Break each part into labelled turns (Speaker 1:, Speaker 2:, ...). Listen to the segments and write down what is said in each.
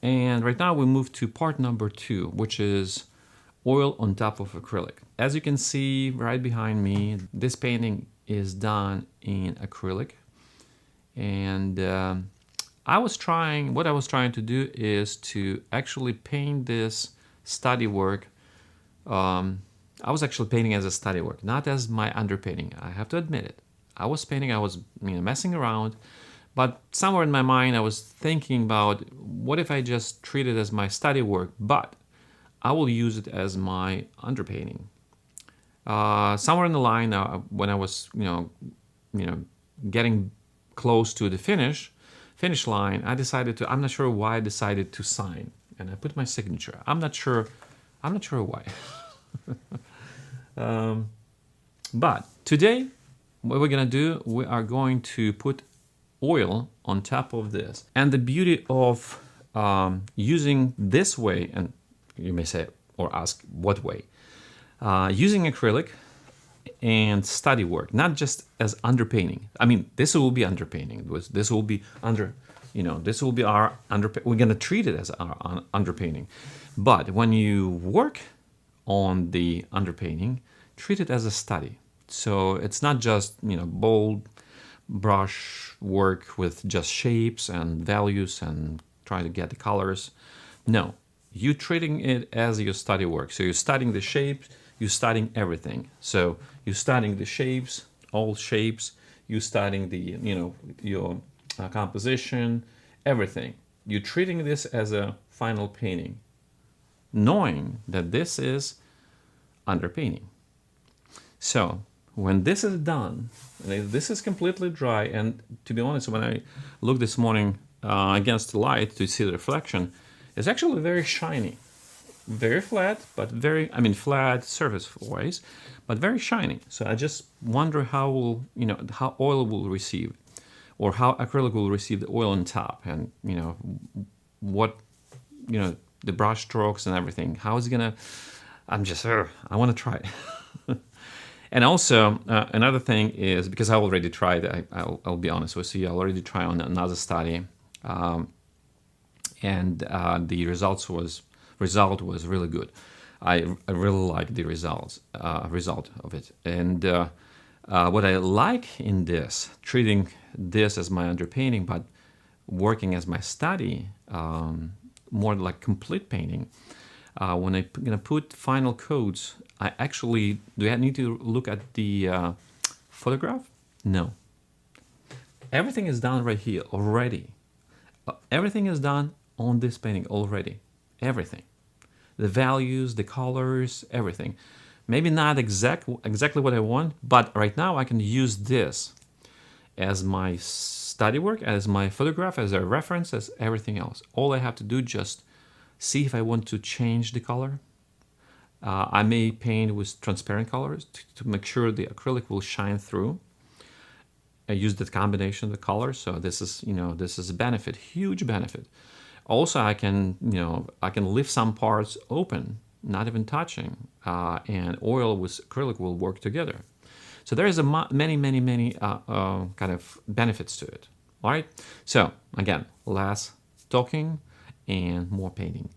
Speaker 1: And right now we move to part number 2, which is oil on top of acrylic. As you can see right behind me, this painting is done in acrylic. And what I was trying to do is to actually paint this study work. I was actually painting as a study work, not as my underpainting. I have to admit it. I was painting, I was messing around, but somewhere in my mind I was thinking about what if I just treat it as my study work, but I will use it as my underpainting. Somewhere in the line, when I was getting close to the finish line, I'm not sure why I decided to sign, and I put my signature. I'm not sure why. But today, what we're gonna do, we are going to put oil on top of this. And the beauty of using this way, and you may say or ask what way, using acrylic and study work, not just as underpainting. I mean, this will be underpainting. This will be this will be our underpainting. We're gonna treat it as our underpainting. But when you work on the underpainting, treat it as a study. So it's not just bold brush work with just shapes and values and trying to get the colors. No, you're treating it as your study work. So you're studying the shapes, you're studying everything. So you're studying the shapes, all shapes. You're studying the your composition, everything. You're treating this as a final painting, knowing that this is underpainting. So when this is done, this is completely dry, and to be honest, when I looked this morning against the light to see the reflection, it's actually very shiny, very flat, but flat surface-wise, but very shiny. So I just wonder how oil will receive, or how acrylic will receive the oil on top, and what the brush strokes and everything. How is it gonna? I want to try it. And also, another thing is, because I already tried, I'll be honest with you, I already tried on another study, and the result was really good. I really like the result of it. And what I like in this, treating this as my underpainting, but working as my study, more like complete painting, when I'm gonna put final coats, do I need to look at the photograph? No. Everything is done right here already. Everything is done on this painting already. Everything. The values, the colors, everything. Maybe not exactly what I want, but right now I can use this as my study work, as my photograph, as a reference, as everything else. All I have to do just see if I want to change the color. I may paint with transparent colors to make sure the acrylic will shine through. I use that combination of the colors, so this is a benefit, huge benefit. Also, I can leave some parts open, not even touching, and oil with acrylic will work together. So there is many kind of benefits to it. All right. So again, less talking and more painting.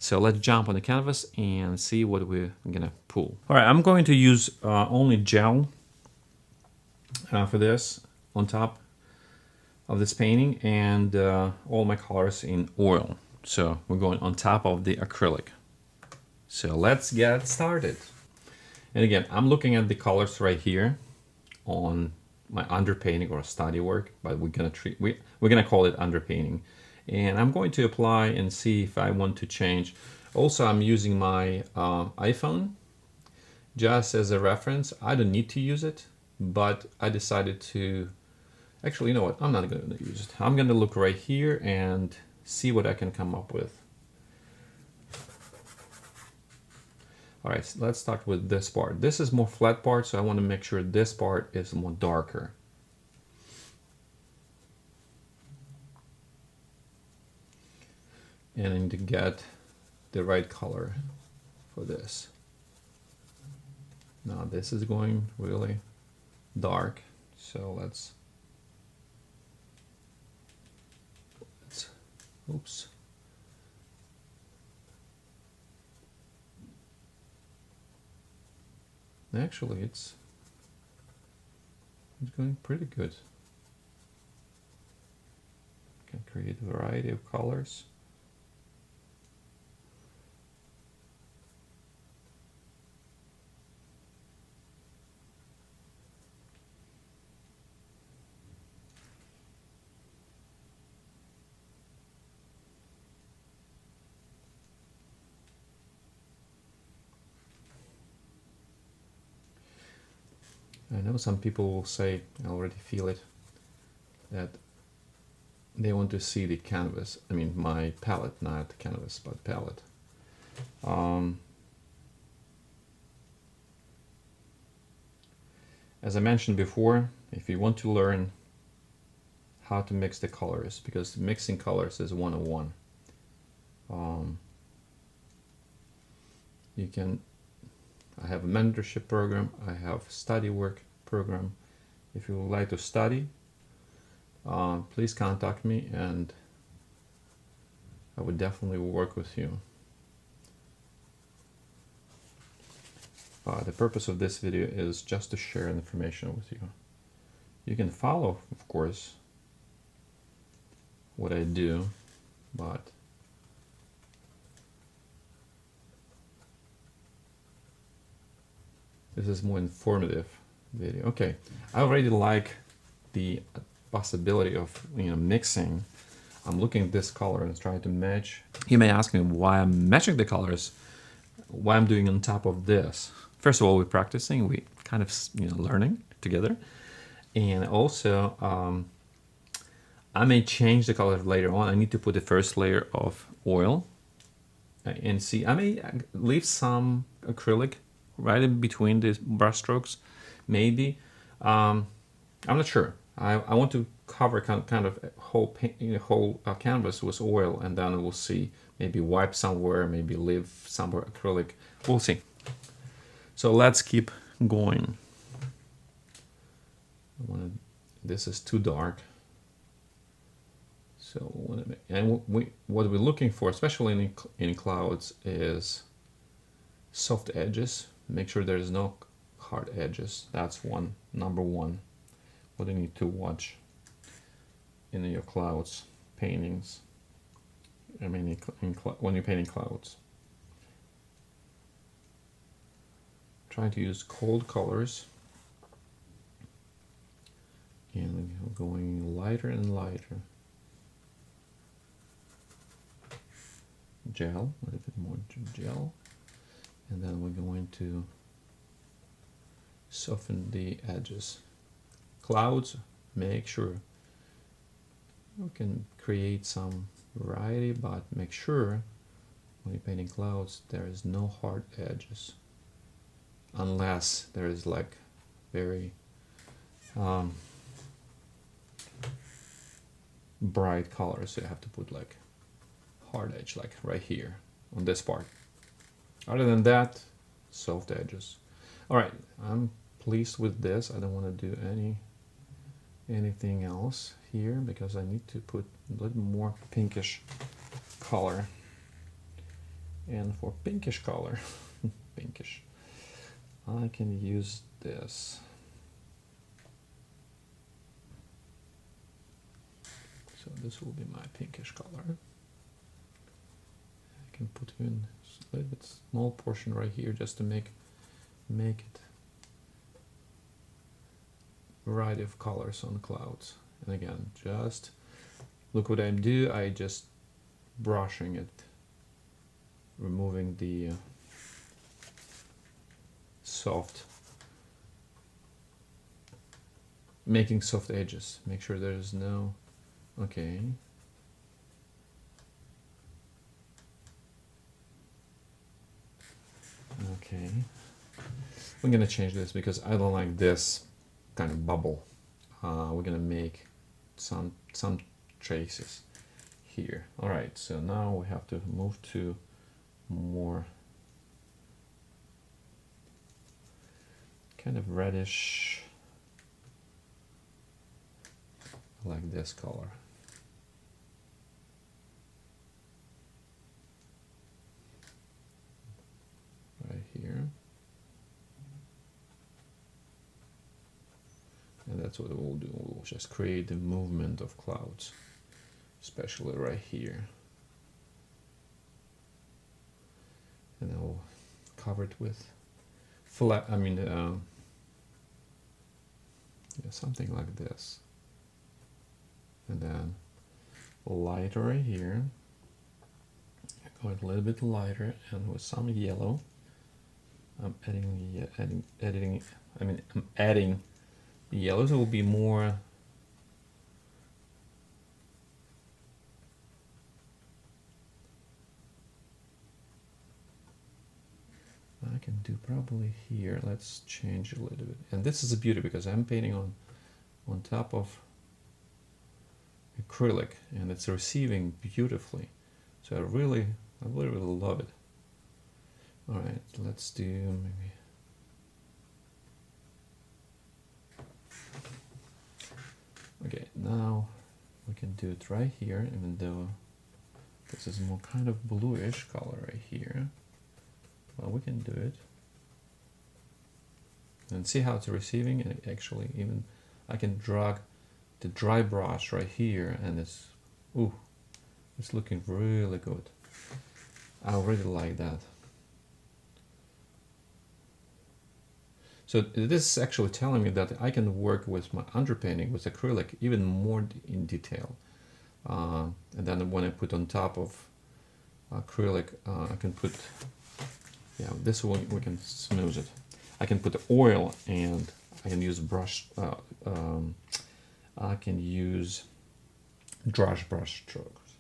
Speaker 1: So let's jump on the canvas and see what we're gonna pull. All right, I'm going to use only gel for this on top of this painting, and all my colors in oil. So we're going on top of the acrylic. So let's get started. And again, I'm looking at the colors right here on my underpainting or study work, but we're gonna call it underpainting. And I'm going to apply and see if I want to change. Also, I'm using my iPhone just as a reference. I don't need to use it, but I decided to, actually, you know what? I'm not going to use it. I'm going to look right here and see what I can come up with. All right, so let's start with this part. This is more flat part, so I want to make sure this part is more darker. And I need to get the right color for this. Now this is going really dark, so let's oops. Actually, it's going pretty good. Can create a variety of colors. I know some people will say, I already feel it, that they want to see the canvas. I mean, my palette, not canvas, but palette. As I mentioned before, if you want to learn how to mix the colors, because mixing colors is 101, you can, I have a mentorship program, I have study work program. If you would like to study, please contact me and I would definitely work with you. The purpose of this video is just to share information with you. You can follow, of course, what I do, but this is more informative video. Okay, I already like the possibility of mixing. I'm looking at this color and trying to match. You may ask me why I'm matching the colors, why I'm doing on top of this. First of all, we're practicing, we kind of learning together, and also I may change the color later on. I need to put the first layer of oil and see. I may leave some acrylic right in between the brush strokes, maybe. I'm not sure. I want to cover kind of whole canvas with oil, and then we'll see. Maybe wipe somewhere, maybe leave somewhere acrylic. We'll see. So let's keep going. This is too dark. So what we're looking for, especially in clouds, is soft edges. Make sure there's no hard edges. That's number one. What you need to watch in your clouds paintings. I mean, when you're painting clouds. Trying to use cold colors and going lighter and lighter. Gel, a little bit more gel, and then we're going to soften the edges. Clouds, make sure you can create some variety, but make sure when you're painting clouds there is no hard edges, unless there is like very bright colors. So you have to put like hard edge, like right here on this part. Other than that, soft edges. All right, I'm pleased with this. I don't want to do anything else here because I need to put a little more pinkish color. And for pinkish color, pinkish, I can use this. So this will be my pinkish color. I can put in a little bit small portion right here just to make it variety of colors on clouds. And again, just look what I do. I just brushing it, removing the soft, making soft edges. Make sure there's no, okay. Okay, we're gonna change this because I don't like this kind of bubble. We're gonna make some traces here. All right, so now we have to move to more kind of reddish, like this color. Right here. that's what we'll do. We'll just create the movement of clouds, especially right here. And I'll cover it with flat, yeah, something like this. And then lighter right here. Going a little bit lighter, and with some yellow. I'm adding the yellows. It will be more I can do probably here. Let's change a little bit. And this is a beauty because I'm painting on top of acrylic, and it's receiving beautifully. So I really love it. All right, let's do maybe. Okay, now we can do it right here, even though this is more kind of bluish color right here. Well, we can do it. And see how it's receiving, and actually even I can drag the dry brush right here, and it's looking really good. I really like that. So this is actually telling me that I can work with my underpainting with acrylic even more in detail. And then when I put on top of acrylic, I can put, yeah, this one we can smooth it. I can put the oil, and I can use brush, I can use brush strokes.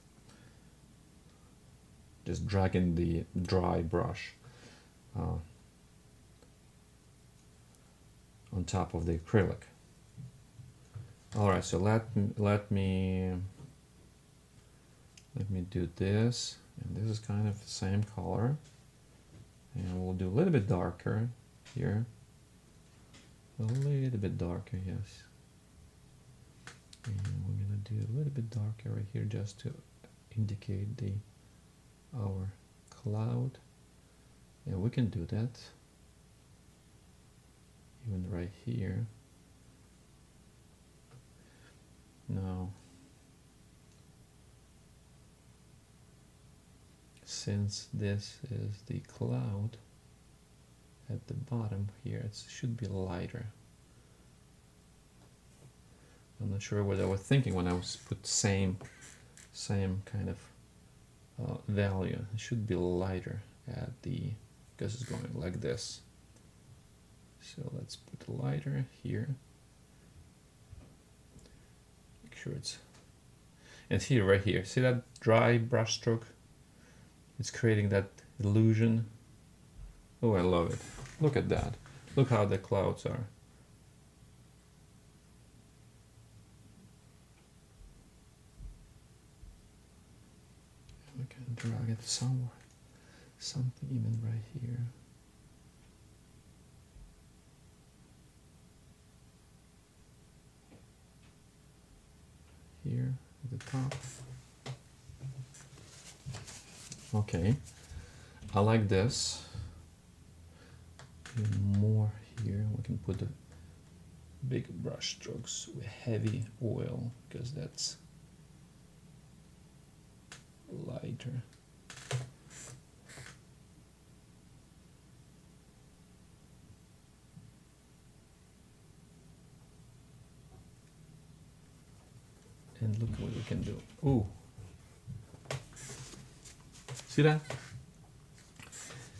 Speaker 1: Just dragging the dry brush on top of the acrylic. All right, so let me do this, and this is kind of the same color, and we'll do a little bit darker here, a little bit darker, yes, and we're gonna do a little bit darker right here just to indicate our cloud. Yeah, we can do that. Even right here. Now, since this is the cloud at the bottom here, it should be lighter. I'm not sure what I was thinking when I was put same kind of value. It should be lighter at the, because it's going like this. So let's put lighter here. Make sure it's, and here, right here, see that dry brush stroke? It's creating that illusion. Oh, I love it. Look at that. Look how the clouds are. We can drag it somewhere, something even right here. Here at the top. Okay, I like this. Even more here. We can put the big brush strokes with heavy oil because that's lighter. And look what we can do. Ooh. See that?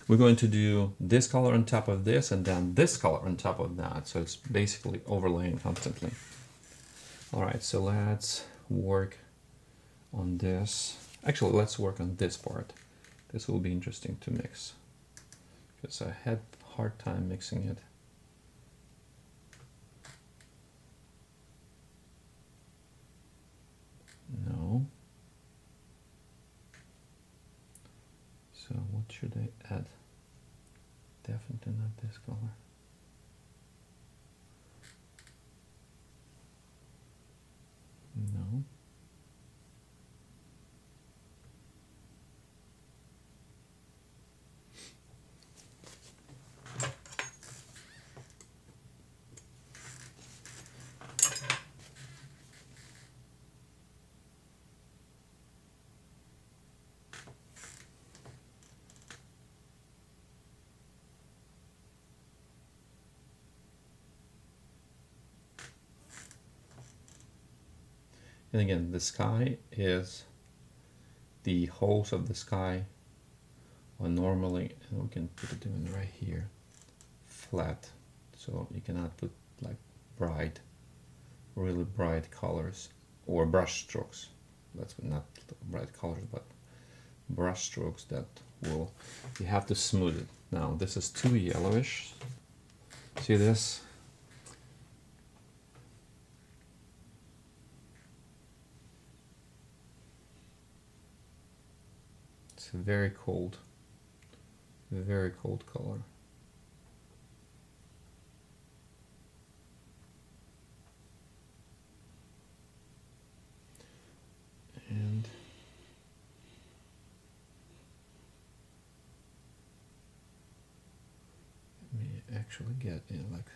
Speaker 1: We're going to do this color on top of this, and then this color on top of that. So it's basically overlaying constantly. All right, so let's work on this. Actually, let's work on this part. This will be interesting to mix because I had a hard time mixing it. No. So what should I add? Definitely not this color. No. And again, the sky is the holes of the sky are normally, and we can put it in right here, flat. So you cannot put like bright, really bright colors or brush strokes. That's not bright colors, but brush strokes that will, you have to smooth it. Now this is too yellowish. See this? It's a very cold color. And let me actually get in, like,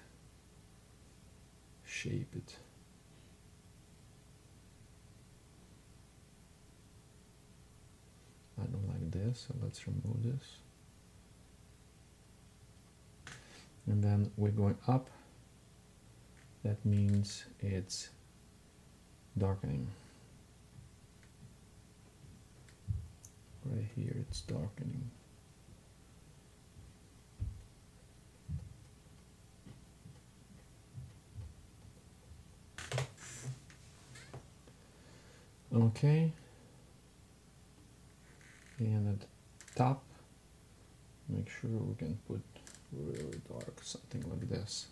Speaker 1: shape it. I don't like this, so let's remove this. And then we're going up. That means it's darkening. Right here it's darkening. Okay. And at the top, make sure we can put really dark, something like this.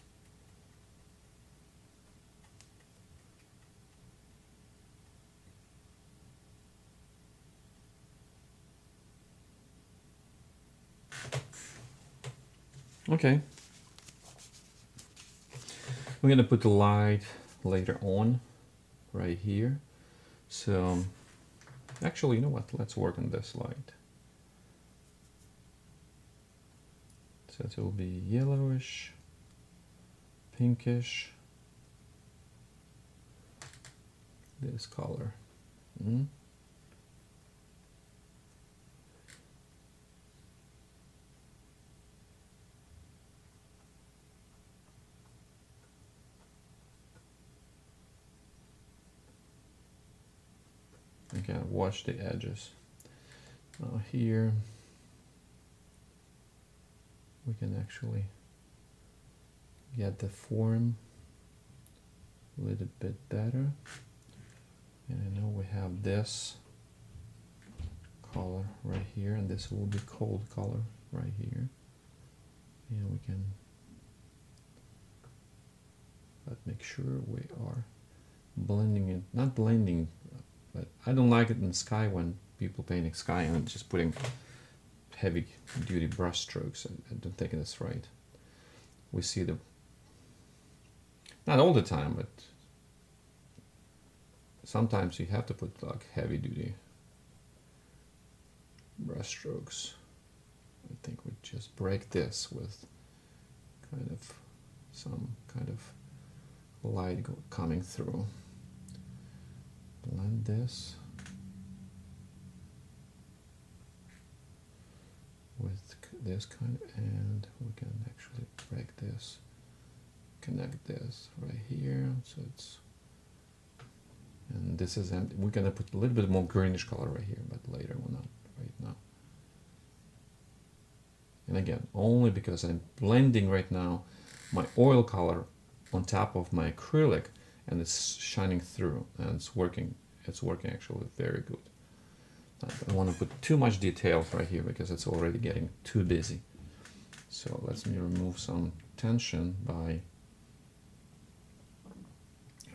Speaker 1: Okay. We're gonna put the light later on, right here. So, actually, you know what? Let's work on this light. So it will be yellowish, pinkish, this color. Again, wash the edges. Now here, we can actually get the form a little bit better. And I know we have this color right here, and this will be cold color right here. And we can, but make sure we are blending it, not blending, but I don't like it in the sky when people painting sky and just putting heavy duty brush strokes. I don't think that's right. We see the, not all the time, but sometimes you have to put like heavy duty brush strokes. I think we just break this with kind of some kind of light coming through. Blend this with this kind, and we can actually break this, connect this right here, so it's, and this is empty. We're gonna put a little bit more greenish color right here, but later we're not right now. And again, only because I'm blending right now my oil color on top of my acrylic, and it's shining through, and it's working actually very good. I don't want to put too much detail right here because it's already getting too busy. So let me remove some tension by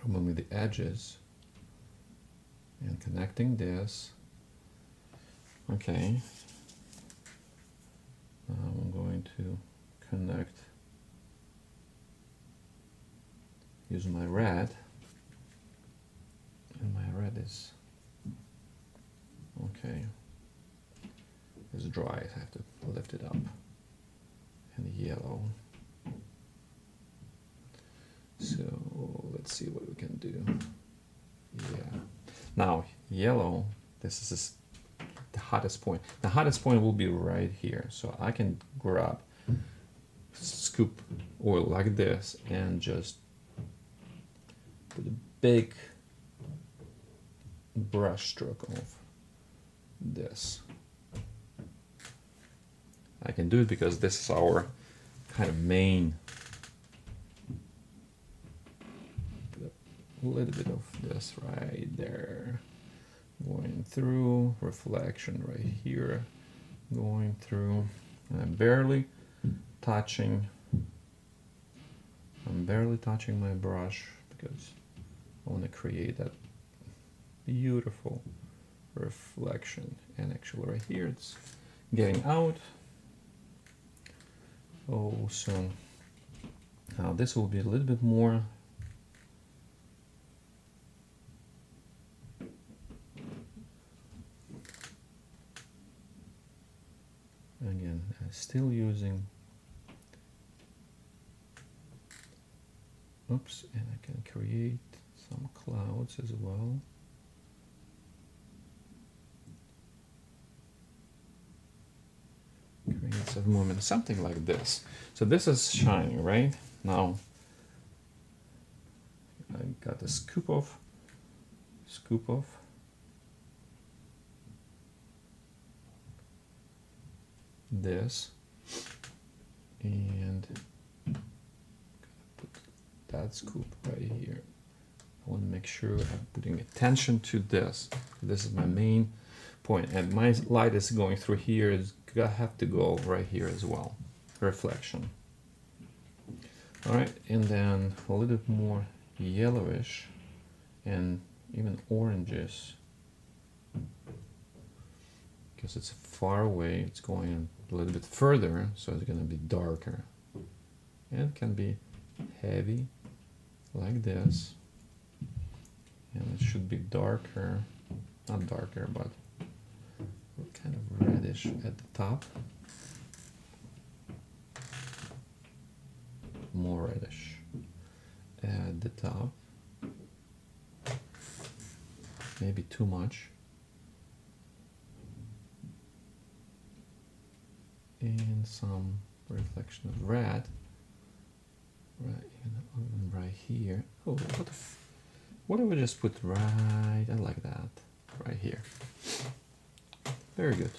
Speaker 1: removing the edges and connecting this. Okay. Now I'm going to connect, use my red, and my red is okay. It's dry, I have to lift it up. And yellow. So let's see what we can do. Yeah. Now yellow, this is the hottest point. The hottest point will be right here. So I can grab, scoop oil like this and just put a big brush stroke of this. I can do it because this is our kind of main. A little bit of this right there, going through, reflection right here, going through, and I'm barely touching my brush because I want to create that beautiful reflection. And actually right here it's getting out. Oh, so now this will be a little bit more again, still using, oops, and I can create some clouds as well. Create some movement, something like this. So this is shining, right? Now I got a scoop of this, and put that scoop right here. I want to make sure I'm putting attention to this. This is my main point, and my light is going through here. It's gonna have to go right here as well. Reflection. All right, and then a little bit more yellowish and even oranges, because it's far away. It's going a little bit further, so it's going to be darker, and it can be heavy like this, and it should be darker, not darker, but kind of reddish at the top, more reddish at the top, maybe too much. And some reflection of red right here. Oh, what if we just put right, I like that, right here. Very good,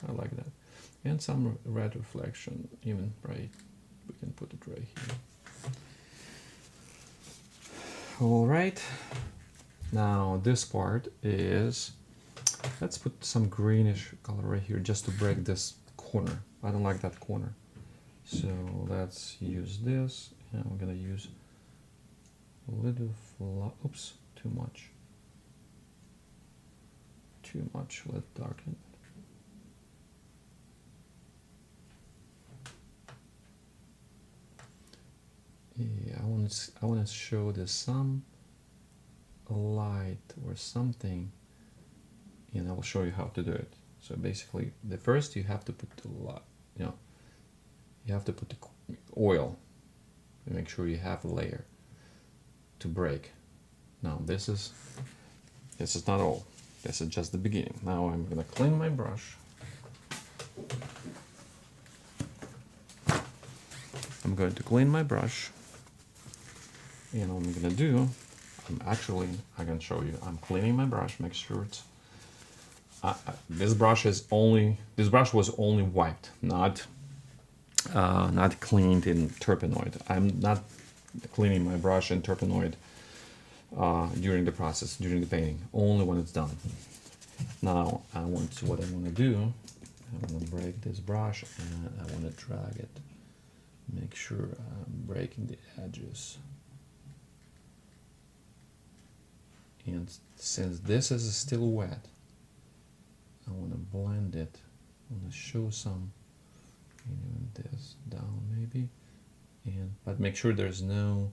Speaker 1: I like that. And some red reflection, even right, we can put it right here. All right, now this part is, let's put some greenish color right here just to break this corner. I don't like that corner. So let's use this, and I'm gonna use a little, oops, too much. Too much, let's darken it. Yeah, I want to show there's some light or something, and I will show you how to do it. So basically, the first you have to put the light, you have to put the oil and make sure you have a layer to break. Now this is not all. This is just the beginning. Now I'm gonna clean my brush. I'm going to clean my brush, and what I'm gonna do, I can show you. I'm cleaning my brush. Make sure it's. This brush was only wiped, not cleaned in turpenoid. I'm not cleaning my brush in turpenoid during the process, during the painting, only when it's done. Now what I want to do, I want to break this brush, and I want to drag it, make sure I'm breaking the edges. And since this is still wet, I want to blend it. I want to show some, this down maybe, but make sure there's no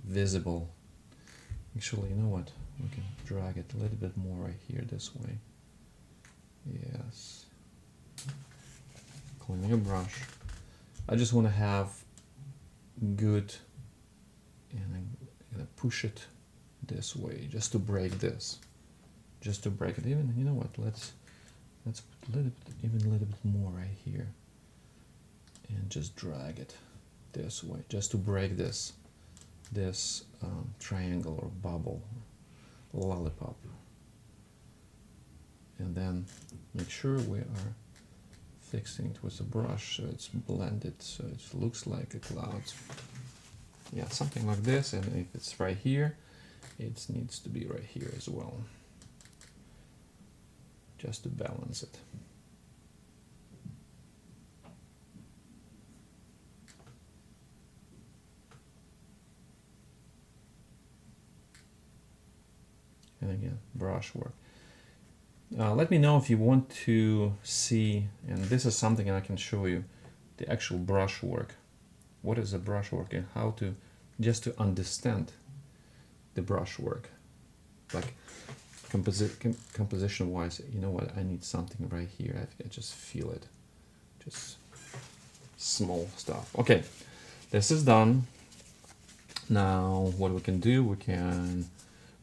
Speaker 1: visible. Actually, you know what? We can drag it a little bit more right here this way. Yes. Cleaning a brush. I just want to have good, and I'm gonna push it this way just to break this. Just to break it. Even, you know what? Let's put a little bit more right here, and just drag it this way, just to break this triangle or bubble lollipop. And then make sure we are fixing it with a brush so it's blended, so it looks like a cloud. Yeah, something like this, and if it's right here, it needs to be right here as well, just to balance it. And again, brush work. Let me know if you want to see, and this is something I can show you, the actual brush work. What is the brush work and how to, just to understand the brush work. Like composition wise, you know what, I need something right here. I just feel it. Just small stuff. Okay, this is done. Now what we can do, we can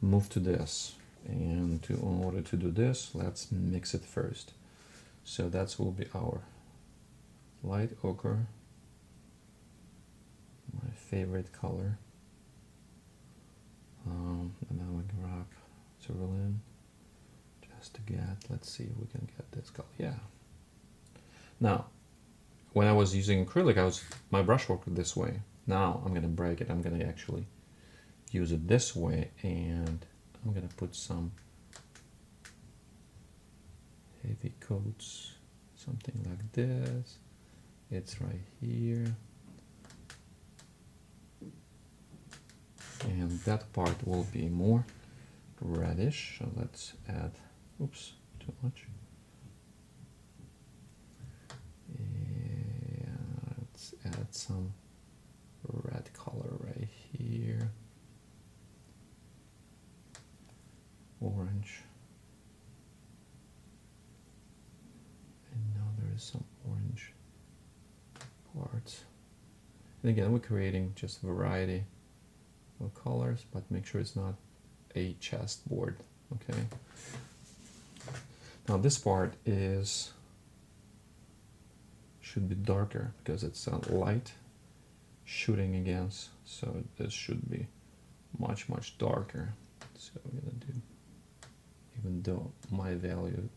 Speaker 1: move to this. And in order to do this, let's mix it first. So that will be our light ochre, my favorite color. And then we grab cerulean just to get, let's see if we can get this color. Yeah. Now, when I was using acrylic, my brush worked this way. Now I'm gonna break it. I'm gonna actually use it this way, and I'm gonna put some heavy coats, something like this. It's right here. And that part will be more reddish. So let's add, oops, too much. Yeah, let's add some red color right here. Orange. And now there is some orange parts. And again, we're creating just a variety of colors, but make sure it's not a chessboard. Okay. Now this part should be darker because it's a light shooting against, so this should be much darker. So we're gonna do, even though my values,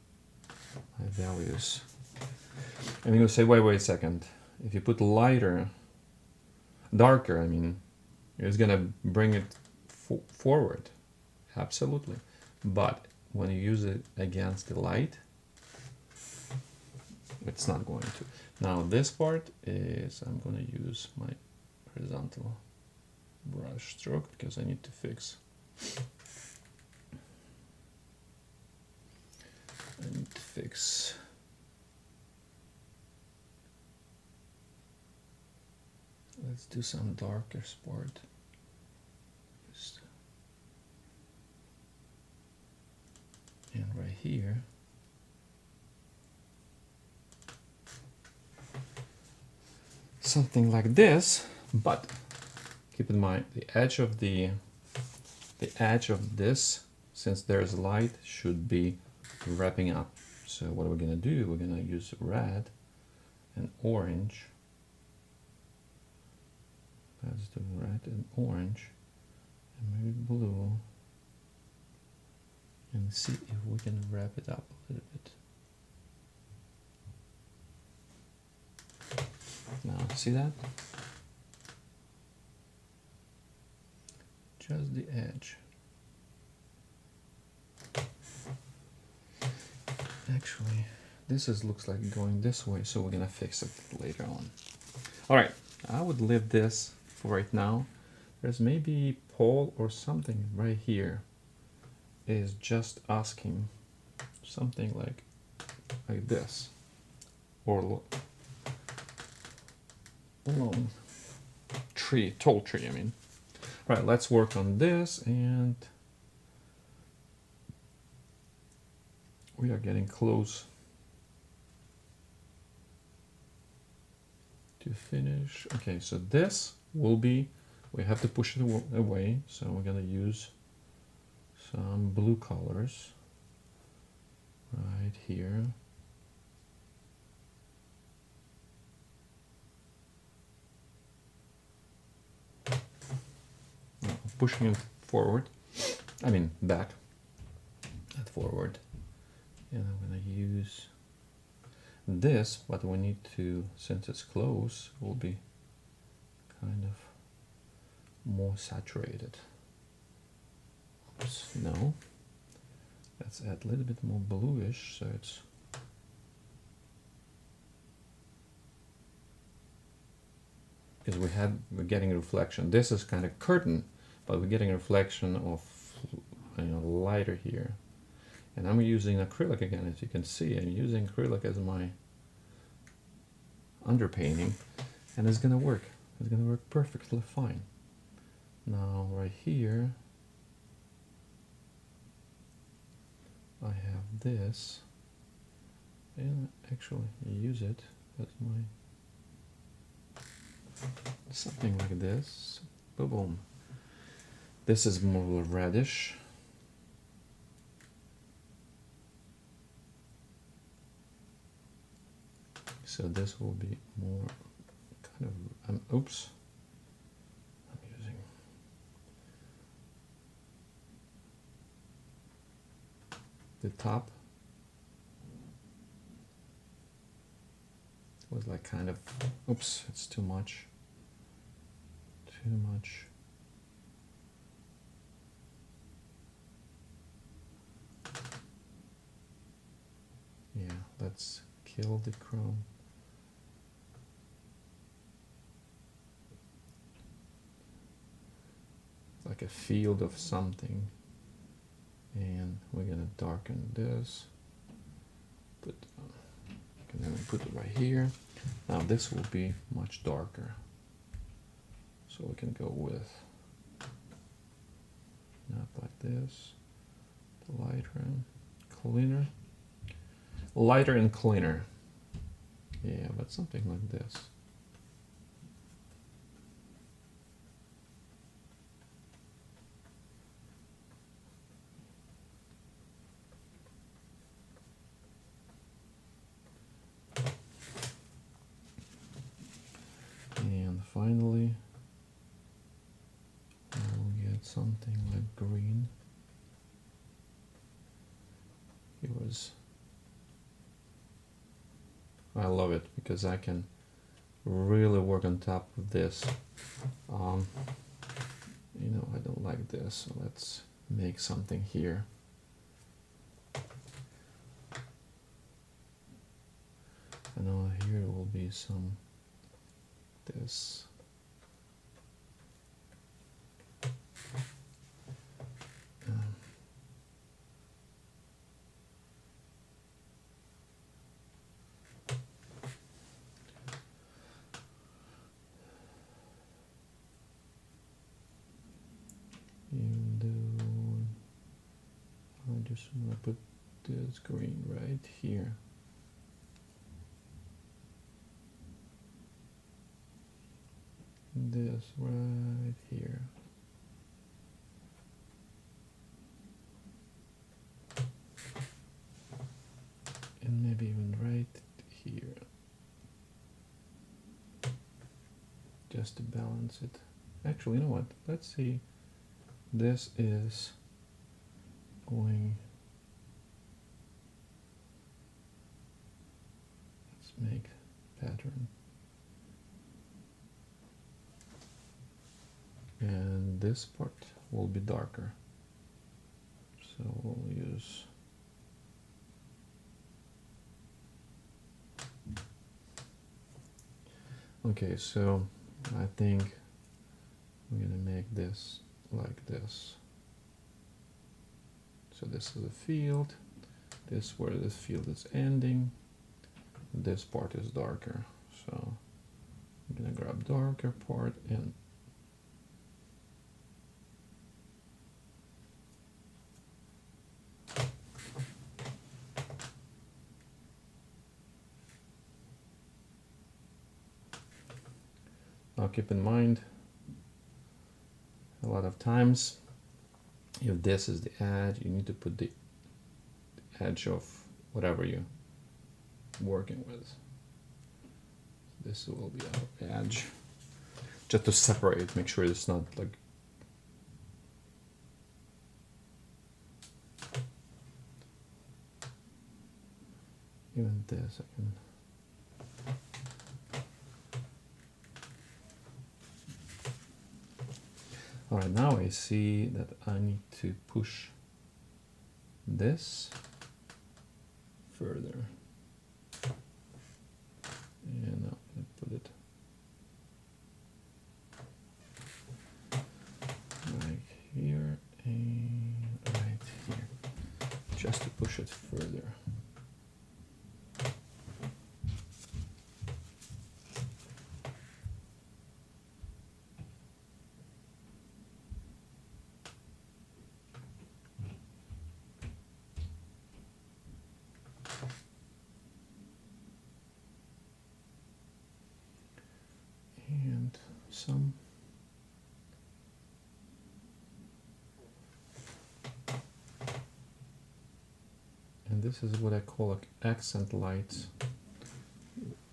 Speaker 1: and you're gonna say, wait a second, if you put darker, I mean, it's gonna bring it forward, absolutely. But when you use it against the light, it's not going to. Now this part is, I'm gonna use my horizontal brush stroke because I need to fix. Let's do some darker part. And right here. Something like this, but keep in mind the edge of this, since there's light, should be wrapping up. So what we're gonna do, we're gonna use red and orange. Let's do red and orange and maybe blue, and see if we can wrap it up a little bit. Now, see that? Just the edge. Actually, looks like going this way, so we're gonna fix it later on. All right, I would leave this for right now. There's maybe Paul or something right here is just asking something like this, or long tree, tall tree, I mean. Right, let's work on this, and we are getting close to finish. Okay, so this will be, we have to push it away, so we're gonna use some blue colors right here. Now, pushing it forward. I mean back, not forward. And I'm gonna use this, but we need to, since it's close, will be kind of more saturated. Oops, no. Let's add a little bit more bluish, so it's because we're getting a reflection. This is kind of curtain, but we're getting a reflection of, you know, lighter here. And I'm using acrylic again, as you can see. I'm using acrylic as my underpainting, and it's gonna work. It's gonna work perfectly fine. Now right here, I have this, and actually use it as my something like this. Boom, boom. This is more reddish. So this will be more kind of, oops. I'm using the top. Was like kind of, oops, it's too much. Too much. Yeah, let's kill the chrome. It's like a field of something. And we're gonna darken this. And then we put it right here. Now this will be much darker. So we can go with, not like this, lighter and cleaner. Lighter and cleaner. Yeah, but something like this. And finally, we'll get something like green. I love it because I can really work on top of this. You know, I don't like this, so let's make something here. I know here will be some this. I just want to put this green right here. This right here. And maybe even right here. Just to balance it. Actually, you know what? Let's see. This is going. Let's make pattern. And this part will be darker. So we'll use. Okay, so I think I'm gonna make this like this. So this is a field, this where this field is ending, this part is darker. So I'm gonna grab darker part and now keep in mind, a lot of times, if this is the edge, you need to put the edge of whatever you're working with. This will be our edge. Just to separate, make sure it's not like even this I can. All right, now I see that I need to push this further. And now I'm going to put it right here and right here, just to push it further. And some and this is what I call like accent lights.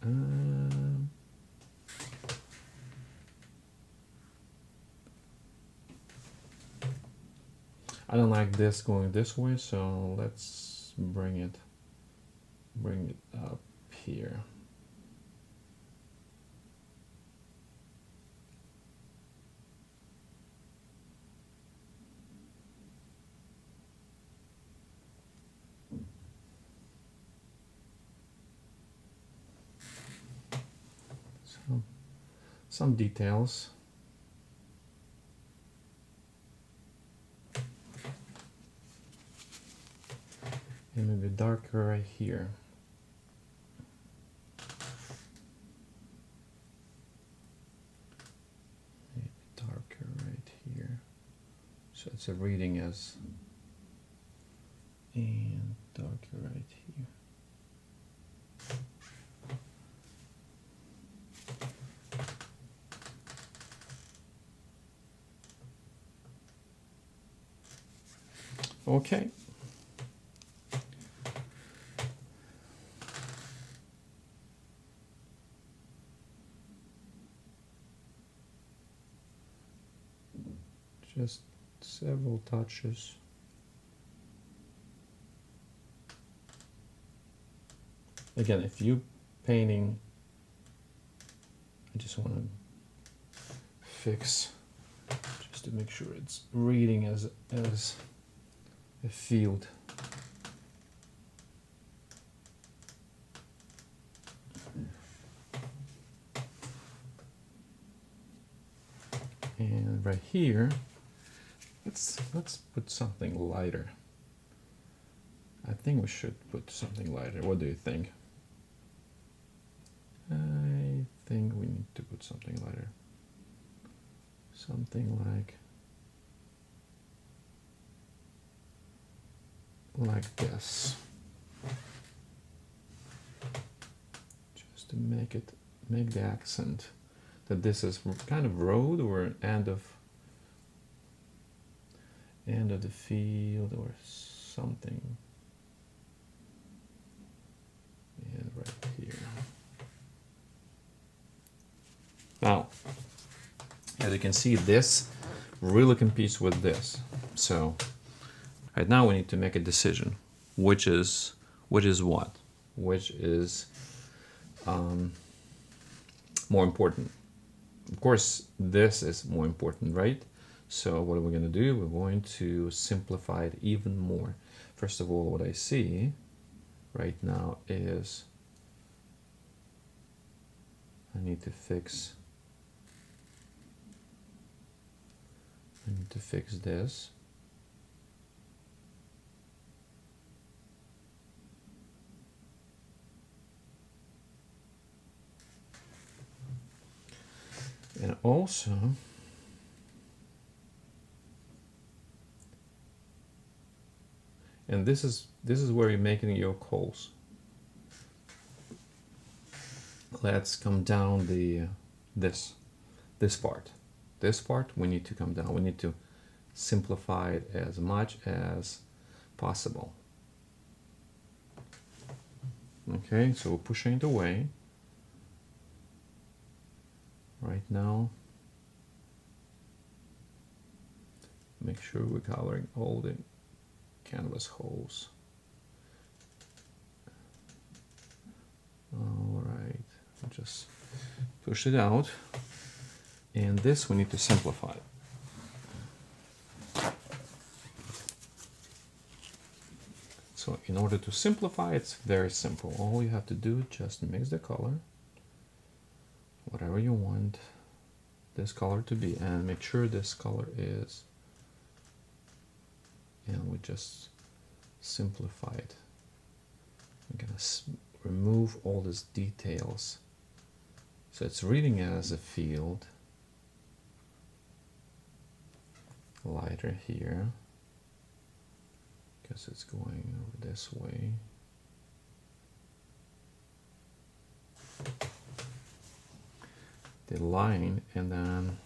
Speaker 1: I don't like this going this way, so let's bring it up here. Some details. And maybe darker right here. Maybe darker right here. So it's a reading as, and darker right here. Okay. Just several touches. Again, if you painting, I just want to fix just to make sure it's reading as a field. And right here, let's put something lighter. I think we should put something lighter. What do you think? I think we need to put something lighter. Something like this. Just to make the accent that this is kind of road or end of the field or something. And right here. Now, as you can see, this really competes with this. So right now we need to make a decision, which is what? Which is more important? Of course, this is more important, right? So what are we going to do? We're going to simplify it even more. First of all, what I see right now is I need to fix this. And also, and this is where you're making your calls. Let's come down this part. This part we need to come down. We need to simplify it as much as possible. Okay, so we're pushing it away. Right now, make sure we're covering all the canvas holes. just push it out. And this we need to simplify. So in order to simplify, it's very simple. All you have to do is just mix the color, whatever you want this color to be, and make sure this color is, and we just simplify it. I'm gonna remove all these details. So it's reading as a field, lighter here, because it's going over this way. The line, and then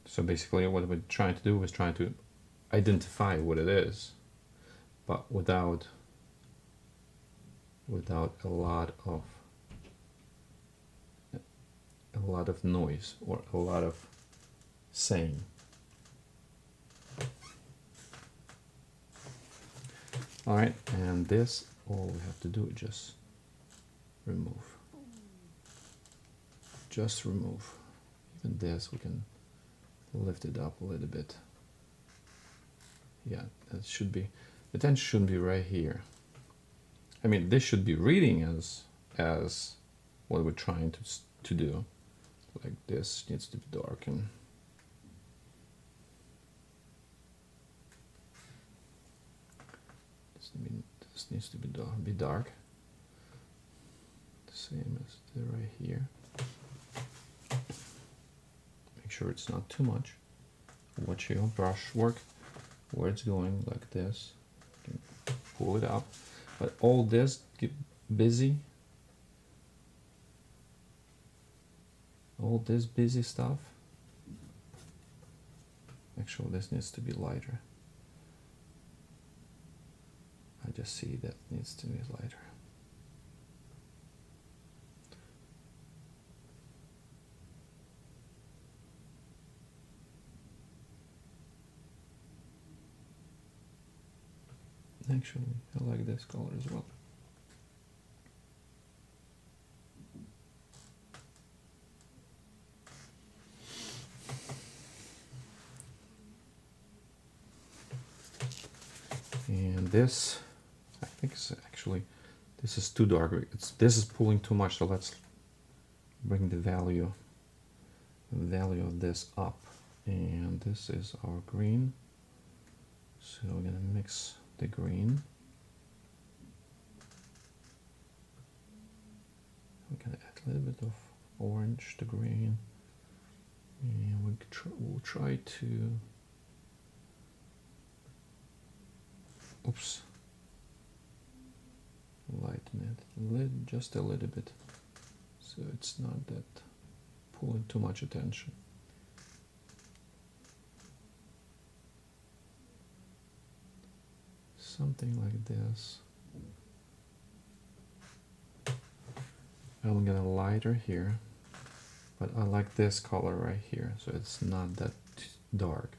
Speaker 1: so basically what we're trying to do is trying to identify what it is, but without a lot of noise or a lot of saying. All right, and this, all we have to do is just remove. Just remove. Even this, we can lift it up a little bit. Yeah, that should be, the tension should be right here. I mean, this should be reading as what we're trying to do. Like this needs to be darkened. This needs to be dark. The same as the right here. Make sure it's not too much. Watch your brush work, where it's going like this. You can pull it out. But all this, get busy. All this busy stuff. Actually, this needs to be lighter. I just see that needs to be lighter. Actually, I like this color as well. And this, I think it's actually, this is too dark. This is pulling too much, so let's bring the value of this up. And this is our green. So we're gonna mix the green. We're gonna add a little bit of orange to green, and we'll try to, oops, lighten it just a little bit, so it's not that pulling too much attention. Something like this. I'm gonna lighter here, but I like this color right here, so it's not that dark.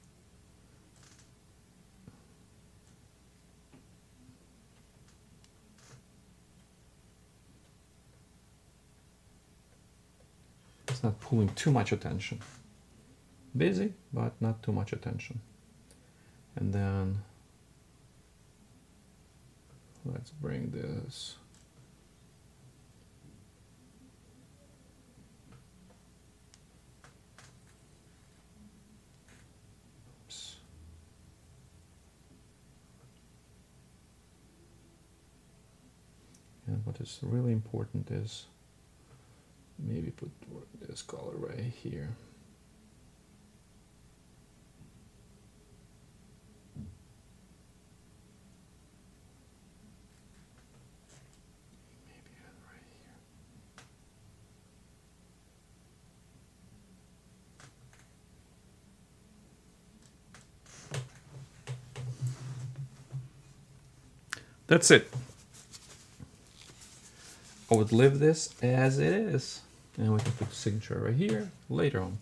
Speaker 1: It's not pulling too much attention. Busy, but not too much attention. And then let's bring this. Oops. And what is really important is maybe put this color right here. that's it. I would leave this as it is, and we can put the signature right here later on.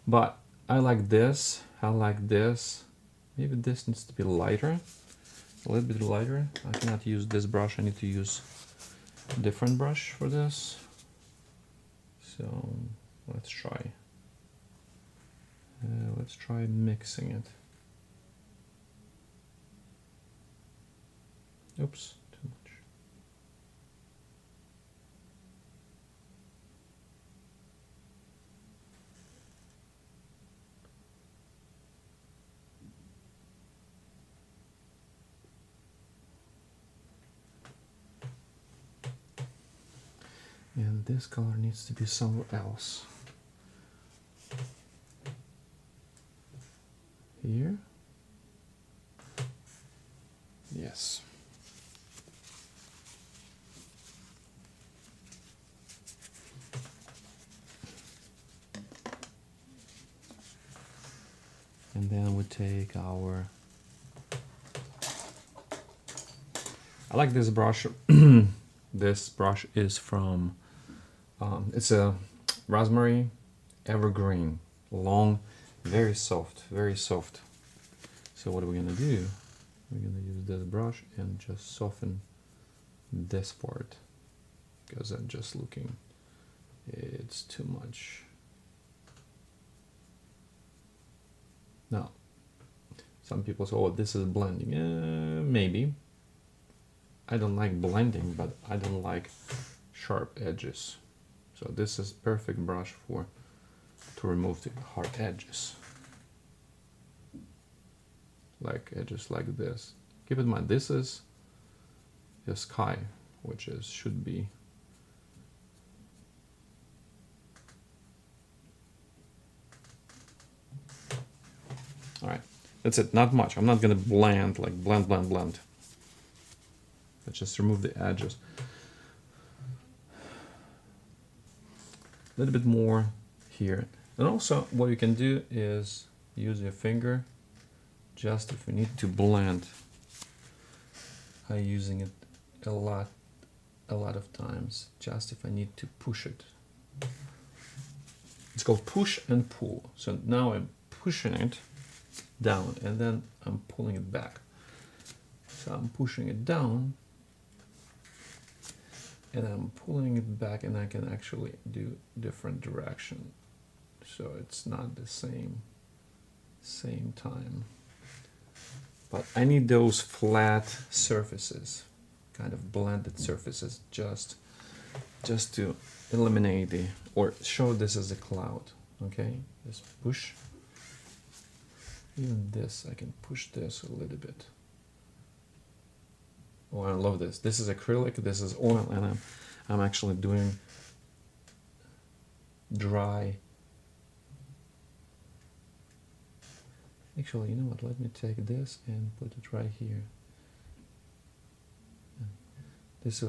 Speaker 1: But I like this. I like this. Maybe this needs to be lighter, a little bit lighter. I cannot use this brush. I need to use a different brush for this. So let's try. Let's try mixing it. Oops, too much. And this color needs to be somewhere else. Here. Yes. And then we take our, I like this brush. This brush is from, it's a raspberry evergreen, long, very soft, very soft. So what are we gonna do? We're gonna use this brush and just soften this part, because I'm just looking, it's too much. Now, some people say, oh, this is blending. Maybe. I don't like blending, but I don't like sharp edges. So this is perfect brush to remove the hard edges. Like edges like this. Keep in mind, this is the sky, which should be all right. That's it. Not much. I'm not gonna blend, blend. But just remove the edges. A little bit more here. And also what you can do is use your finger just if you need to blend. I'm using it a lot of times, just if I need to push it. It's called push and pull. So now I'm pushing it down and then I'm pulling it back. So I'm pushing it down and I'm pulling it back, and I can actually do different direction. So it's not the same time. But I need those flat surfaces, kind of blended surfaces, just to eliminate or show this as a cloud. Okay, just push. Even this, I can push this a little bit. Oh, I love this. This is acrylic, this is oil, and I'm actually doing dry. Actually, you know what? Let me take this and put it right here. This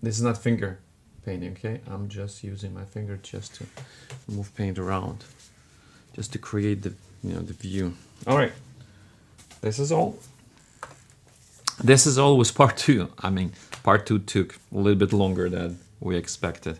Speaker 1: is not finger painting, okay? I'm just using my finger just to move paint around, just to create the the view. All right, this is all. This is always part 2. I mean, part 2 took a little bit longer than we expected.